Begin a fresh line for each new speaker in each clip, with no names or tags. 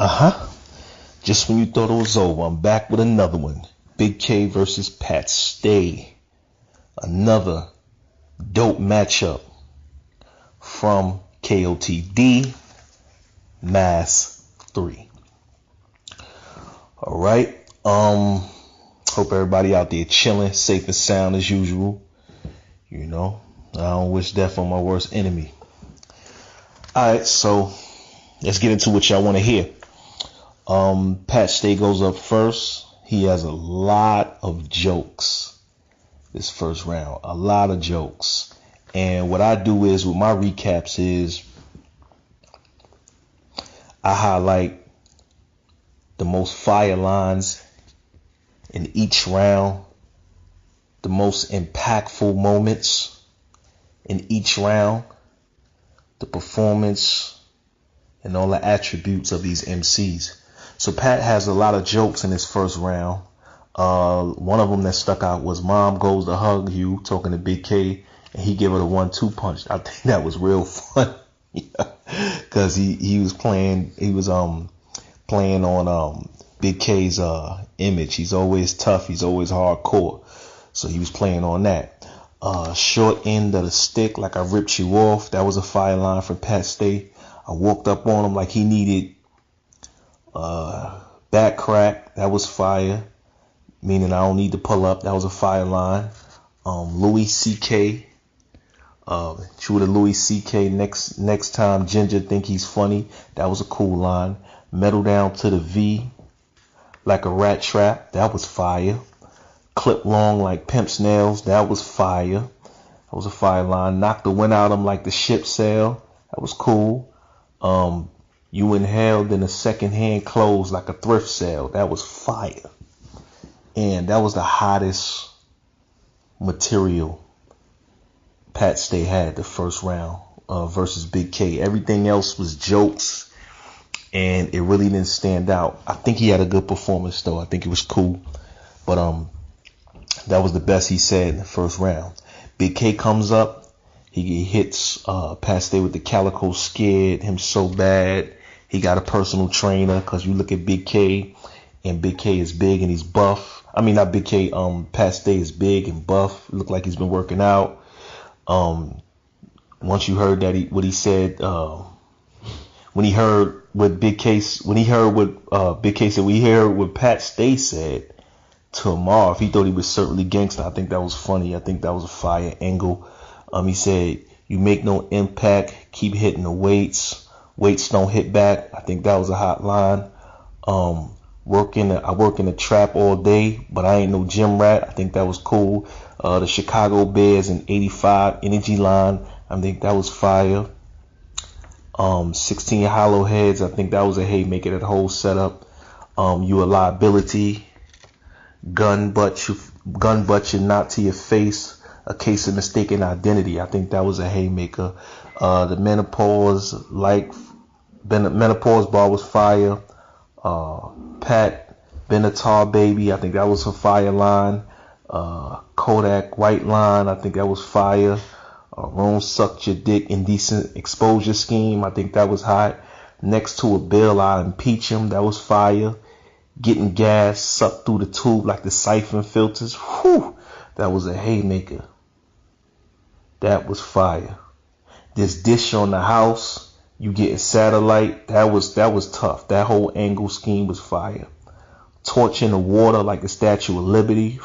Just when you thought it was over, I'm back with another one. Bigg K versus Pat Stay. Another dope matchup from Kotd, Mass 3. Alright. Hope everybody out there chilling, safe and sound as usual. You know, I don't wish death on my worst enemy. Alright, so let's get into what y'all want to hear. Pat Stay goes up first. He has a lot of jokes this first round. A lot of jokes. And what I do is, with my recaps is, I highlight the most fire lines in each round, the most impactful moments in each round, the performance, and all the attributes of these MCs. So Pat has a lot of jokes in his first round. One of them that stuck out was Mom Goes to Hug You, talking to Bigg K, and he gave it a 1-2 punch. I think that was real fun. Cause he was playing on Bigg K's image. He's always tough, he's always hardcore. So he was playing on that. Short end of the stick, like I ripped you off. That was a fire line from Pat Stay. I walked up on him like he needed back crack. That was fire. Meaning I don't need to pull up. That was a fire line. Louis C.K. True to Louis C.K. Next time Ginger think he's funny. That was a cool line. Metal down to the V like a rat trap. That was fire. Clip long like pimp's nails. That was fire. That was a fire line. Knock the wind out of him like the ship sail. That was cool. You inhaled in a second hand clothes like a thrift sale. That was fire. And that was the hottest material Pat Stay had the first round versus Bigg K. Everything else was jokes, and it really didn't stand out. I think he had a good performance though. I think it was cool, but that was the best he said in the first round. Bigg K comes up. He hits Pat Stay with the Calico Scared him so bad. He got a personal trainer, because you look at Bigg K, and Bigg K is big and he's buff. I mean, not Bigg K, Pat Stay is big and buff. Look like he's been working out. Once you heard that what he said, when he heard what Bigg K said, we heard what Pat Stay said to Marv. He thought he was certainly gangster. I think that was funny. I think that was a fire angle. He said, "You make no impact, keep hitting the weights. Weights don't hit back." I think that was a hot line. I work in the trap all day, but I ain't no gym rat. I think that was cool. The Chicago Bears and 85 energy line. I think that was fire. 16 hollow heads. I think that was a haymaker. That whole setup. You a liability. Gun butt you not to your face. A case of mistaken identity. I think that was a haymaker. The menopause bar was fire. Pat Benatar baby. I think that was a fire line. Kodak white line. I think that was fire. Rome sucked your dick indecent exposure scheme. I think that was hot. Next to a bill, I impeach him. That was fire. Getting gas sucked through the tube like the siphon filters. Whew, that was a haymaker. That was fire. This dish on the house, you getting satellite. That was tough. That whole angle scheme was fire. Torch in the water like the Statue of Liberty.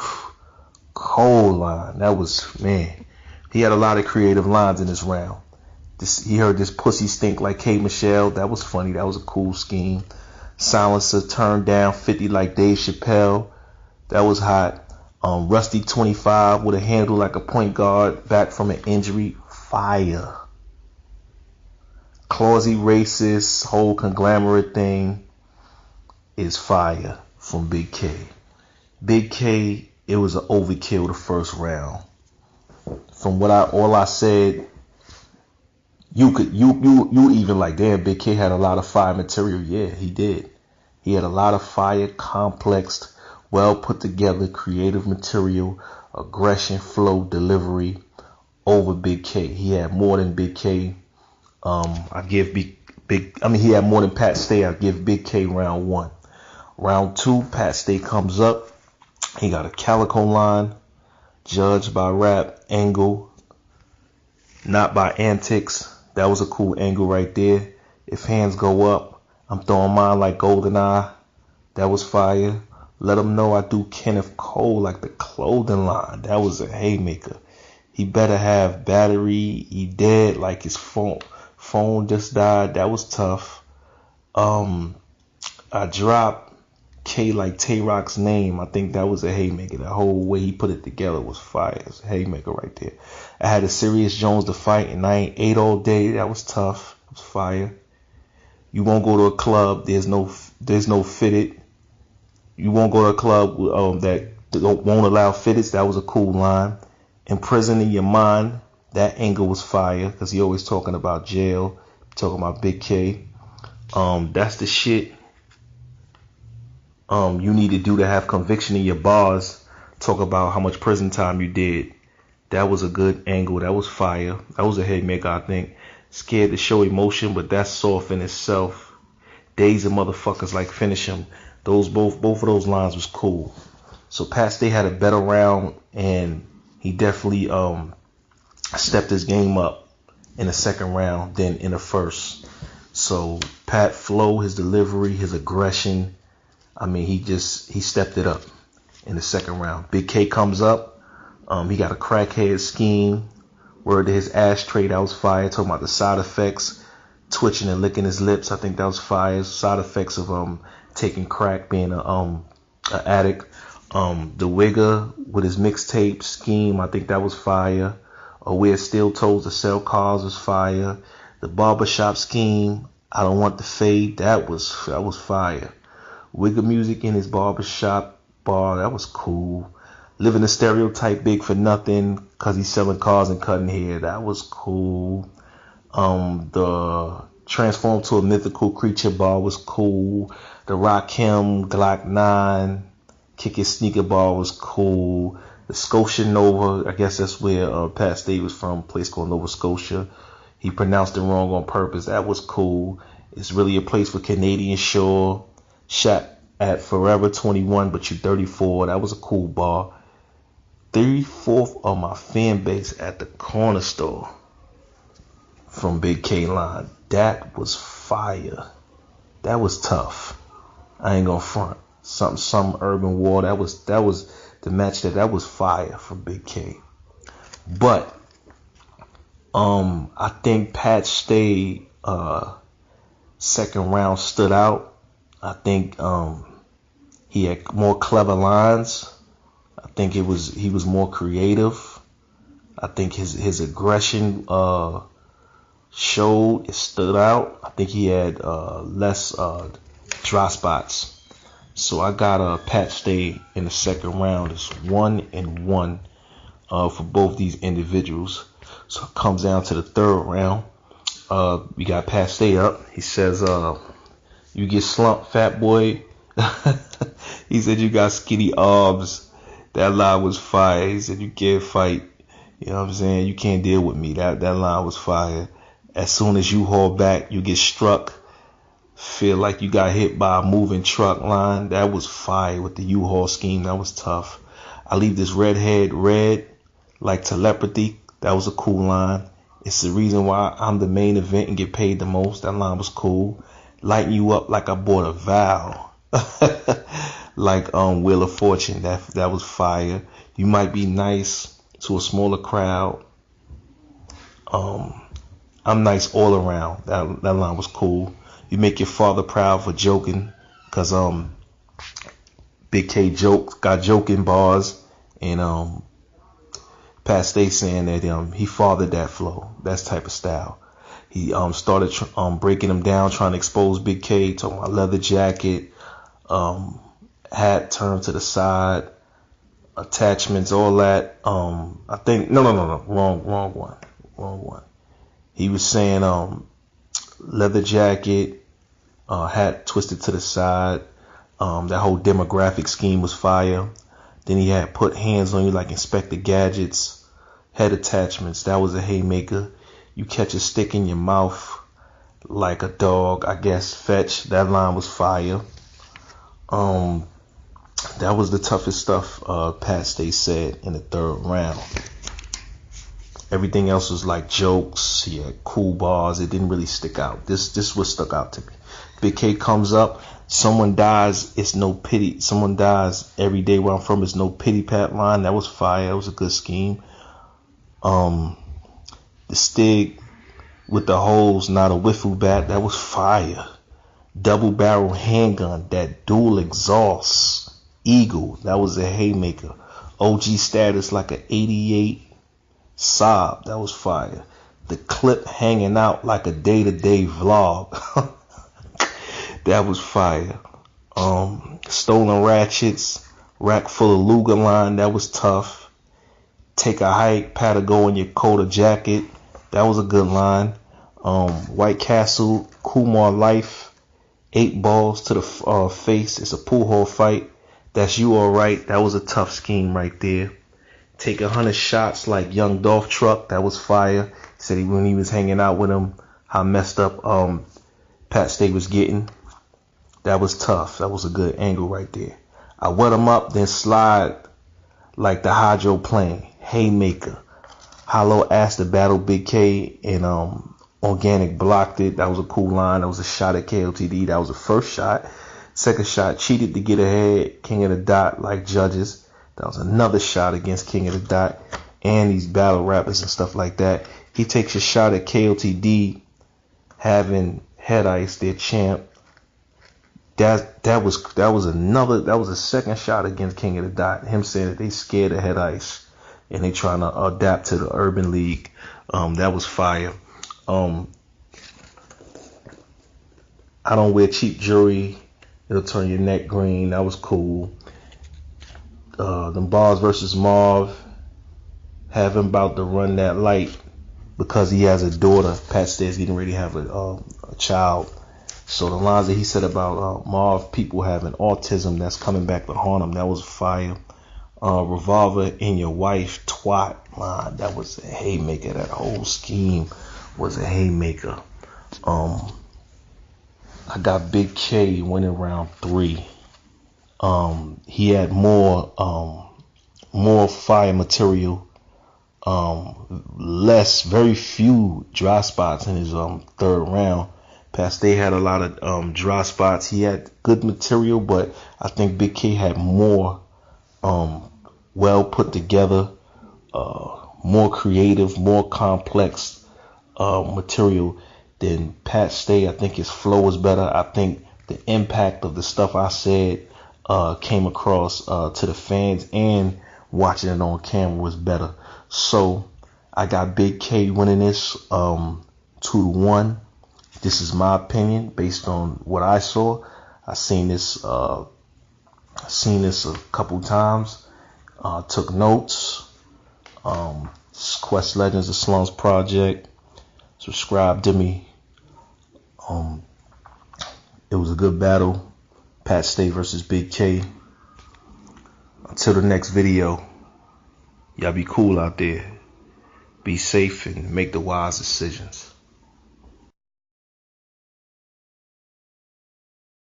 Cold line. That was, man. He had a lot of creative lines in this round. He heard this pussy stink like K. Michelle. That was funny. That was a cool scheme. Silencer turned down 50 like Dave Chappelle. That was hot. Rusty 25 with a handle like a point guard back from an injury. Fire. Clausy racist, whole conglomerate thing is fire from Bigg K. Bigg K, it was an overkill the first round. From all I said, you even like, damn, Bigg K had a lot of fire material. Yeah, he did. He had a lot of fire, complex, well put together, creative material, aggression, flow, delivery over Bigg K. He had more than Bigg K. I give Bigg he had more than Pat Stay. I give Bigg K round 1. Round 2, Pat Stay comes up. He got a Calico line, judged by rap, angle, not by antics. That was a cool angle right there. If hands go up, I'm throwing mine like GoldenEye. That was fire. Let him know I do Kenneth Cole like the clothing line. That was a haymaker. He better have battery. He dead like his phone just died. That was tough. I dropped K like Tay-Rock's name. I think that was a haymaker. The whole way he put it together was fire. It's a haymaker right there. I had a Serious Jones to fight, and I ain't ate all day. That was tough. It was fire. You won't go to a club. There's no fitted. You won't go to a club that won't allow fitteds. That was a cool line. Imprisoning your mind. That angle was fire because he always talking about jail. Talking about Bigg K. That's the shit. You need to do to have conviction in your bars. Talk about how much prison time you did. That was a good angle. That was fire. That was a haymaker, I think. Scared to show emotion, but that's soft in itself. Days of motherfuckers like finish him. Both of those lines was cool. So Pat Stay had a better round, and he definitely stepped his game up in the second round than in the first. So Pat flow, his delivery, his aggression. I mean, he stepped it up in the second round. Bigg K comes up. He got a crackhead scheme. Word to his ashtray, that was fire. Talking about the side effects, twitching and licking his lips. I think that was fire. Side effects of taking crack, being a addict. The Wigger with his mixtape scheme, I think that was fire. Wear steel toes to sell cars was fire. The barbershop scheme, I don't want the fade. That was fire. Wigger music in his barbershop bar, that was cool. Living the stereotype big for nothing because he's selling cars and cutting hair, that was cool. The transform to a mythical creature bar was cool. The Rakim Glock 9 kick his sneaker bar was cool. The Scotia Nova, I guess that's where Pat Stay was from, a place called Nova Scotia. He pronounced it wrong on purpose. That was cool. It's really a place for Canadian Shore. Shot at Forever 21, but you 34. That was a cool bar. 3/4 of my fan base at the corner store from Bigg K line. That was fire. That was tough. I ain't gonna front. Some urban war. That was the match that was fire for Bigg K. But I think Pat Stay second round stood out. I think he had more clever lines. I think he was more creative. I think his aggression showed, it stood out. I think he had less dry spots. So I got Pat Stay in the second round. It's 1-1 for both these individuals. So it comes down to the third round. We got Pat Stay up. He says, you get slumped, fat boy. He said you got skinny arms. That line was fire. He said you can't fight. You know what I'm saying? You can't deal with me. That line was fire. As soon as you haul back, you get struck. Feel like you got hit by a moving truck line. That was fire with the U-Haul scheme. That was tough. I leave this redhead red like telepathy. That was a cool line. It's the reason why I'm the main event and get paid the most. That line was cool. Lighten you up like I bought a vow. Like Wheel of Fortune. That was fire. You might be nice to a smaller crowd. I'm nice all around. That line was cool. You make your father proud for joking, cause Bigg K got joking bars, and Pat Stay saying that he fathered that flow, that type of style. He started breaking them down, trying to expose Bigg K, talking about leather jacket, hat turned to the side, attachments, all that. I think no, wrong one. He was saying leather jacket, hat twisted to the side. That whole demographic scheme was fire. Then he had put hands on you like Inspector Gadgets, head attachments. That was a haymaker. You catch a stick in your mouth like a dog, I guess. Fetch, that line was fire. That was the toughest stuff Pat Stay said in the third round. Everything else was like jokes. He had cool bars. It didn't really stick out. This what stuck out to me. Bigg K comes up. Someone dies, it's no pity. Someone dies every day where I'm from, it's no pity pat line. That was fire. That was a good scheme. The Stig with the holes, not a wiffle bat. That was fire. Double barrel handgun, that dual exhaust eagle. That was a haymaker. OG status like an 88 Saab. That was fire. The clip hanging out like a day-to-day vlog. That was fire. Stolen ratchets, rack full of Luger line. That was tough. Take a hike, Patago in your Kotd jacket. That was a good line. White Castle, Kumar Life. 8 balls to the face. It's a pool hall fight. That's you alright. That was a tough scheme right there. Take 100 shots like Young Dolph Truck. That was fire. He said when he was hanging out with him, how messed up Pat Stay was getting. That was tough. That was a good angle right there. I wet him up, then slide like the hydroplane. Haymaker. Hollow asked to battle Bigg K, and Organic blocked it. That was a cool line. That was a shot at Kotd. That was the first shot. Second shot, cheated to get ahead. King of the Dot like judges. That was another shot against King of the Dot and these battle rappers and stuff like that. He takes a shot at Kotd having Head Ice, their champ. That was a second shot against King of the Dot. Him saying that they scared of Head Ice and they trying to adapt to the Urban League. That was fire. I don't wear cheap jewelry. It'll turn your neck green. That was cool. Them Bars versus Marv. Have him about to run that light because he has a daughter. Pat Stay's getting ready to have a child. So the lines that he said about Marv people having autism that's coming back to haunt him, that was fire. Revolver in your wife twat line, that was a haymaker. That whole scheme was a haymaker. I got Bigg K winning round 3. He had more fire material, very few dry spots in his third round. Pat Stay had a lot of dry spots. He had good material, but I think Bigg K had more well put together, more creative, more complex material than Pat Stay. I think his flow was better. I think the impact of the stuff I said came across to the fans, and watching it on camera was better. So I got Bigg K winning this 2-1. This is my opinion based on what I saw. I seen this a couple times. Took notes. Quest Legends of Slums project. Subscribe to me. It was a good battle. Pat Stay versus Bigg K. Until the next video, y'all be cool out there. Be safe and make the wise decisions.